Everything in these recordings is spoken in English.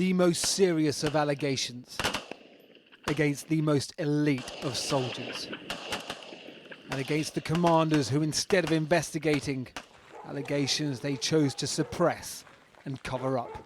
the most serious of allegations against the most elite of soldiers, and against the commanders who, instead of investigating allegations, they chose to suppress and cover up.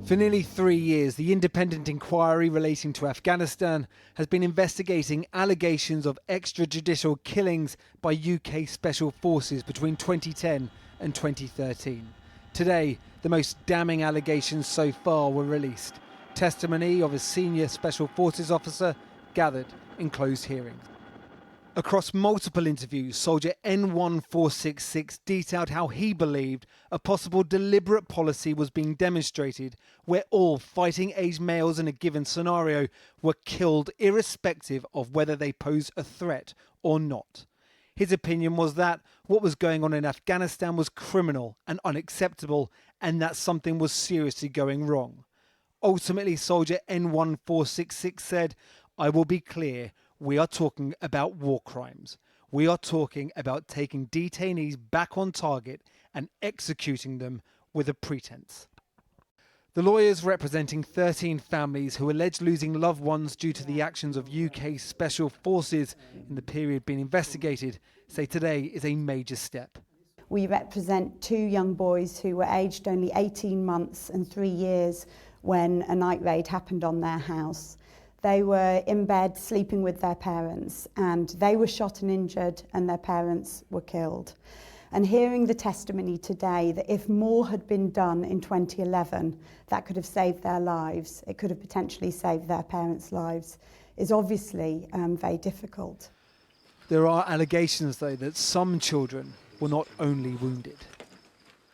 For nearly 3 years, the independent inquiry relating to Afghanistan has been investigating allegations of extrajudicial killings by UK special forces between 2010 and 2013. Today, the most damning allegations so far were released. Testimony of a senior special forces officer gathered in closed hearings. Across multiple interviews, soldier N1466 detailed how he believed a possible deliberate policy was being demonstrated where all fighting-age males in a given scenario were killed irrespective of whether they pose a threat or not. His opinion was that what was going on in Afghanistan was criminal and unacceptable, and that something was seriously going wrong. Ultimately, soldier N1466 said, "I will be clear. We are talking about war crimes. We are talking about taking detainees back on target and executing them with a pretense." The lawyers representing 13 families who allege losing loved ones due to the actions of UK special forces in the period being investigated say today is a major step. We represent 2 young boys who were aged only 18 months and 3 years when a night raid happened on their house. They were in bed sleeping with their parents, and they were shot and injured, and their parents were killed. And hearing the testimony today that if more had been done in 2011, that could have saved their lives, it could have potentially saved their parents' lives, is obviously very difficult. There are allegations, though, that some children were not only wounded.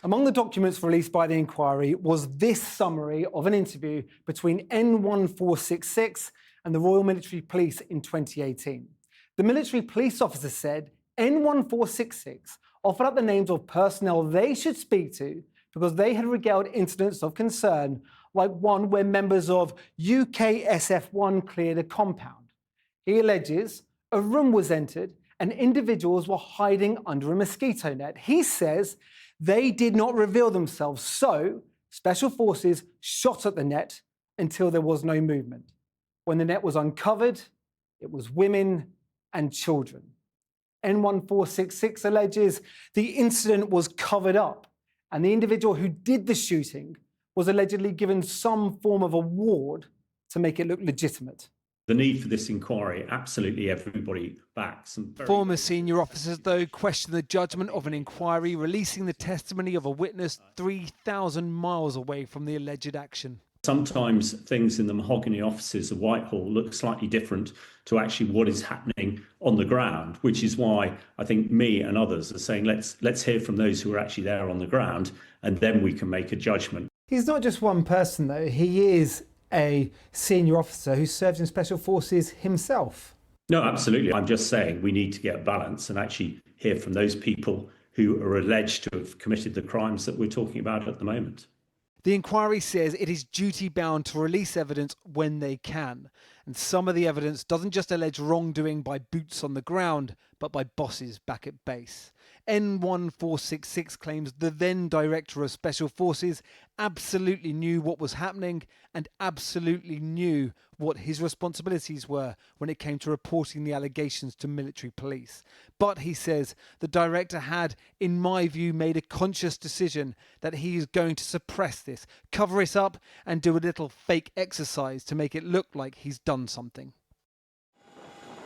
Among the documents released by the inquiry was this summary of an interview between N1466 and the Royal Military Police in 2018. The military police officer said N1466 offered up the names of personnel they should speak to because they had regaled incidents of concern, like one where members of UKSF-1 cleared a compound. He alleges a room was entered and individuals were hiding under a mosquito net. He says they did not reveal themselves, so special forces shot at the net until there was no movement. When the net was uncovered, it was women and children. N1466 alleges the incident was covered up, and the individual who did the shooting was allegedly given some form of award to make it look legitimate. The need for this inquiry, absolutely everybody backs. Former senior officers, though, question the judgment of an inquiry releasing the testimony of a witness 3,000 miles away from the alleged action. Sometimes things in the mahogany offices of Whitehall look slightly different to actually what is happening on the ground, which is why I think me and others are saying let's hear from those who are actually there on the ground, and then we can make a judgment. He's not just one person, though. He is a senior officer who serves in special forces himself. No, absolutely. I'm just saying we need to get a balance and actually hear from those people who are alleged to have committed the crimes that we're talking about at the moment. The inquiry says it is duty-bound to release evidence when they can, and some of the evidence doesn't just allege wrongdoing by boots on the ground, but by bosses back at base. N1466 claims the then Director of Special Forces absolutely knew what was happening and absolutely knew what his responsibilities were when it came to reporting the allegations to military police. But, he says, the director had, in my view, made a conscious decision that he is going to suppress this, cover it up, and do a little fake exercise to make it look like he's done something.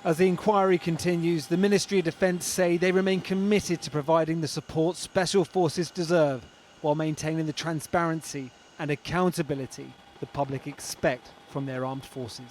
As the inquiry continues, the Ministry of Defence say they remain committed to providing the support special forces deserve while maintaining the transparency and accountability the public expect from their armed forces.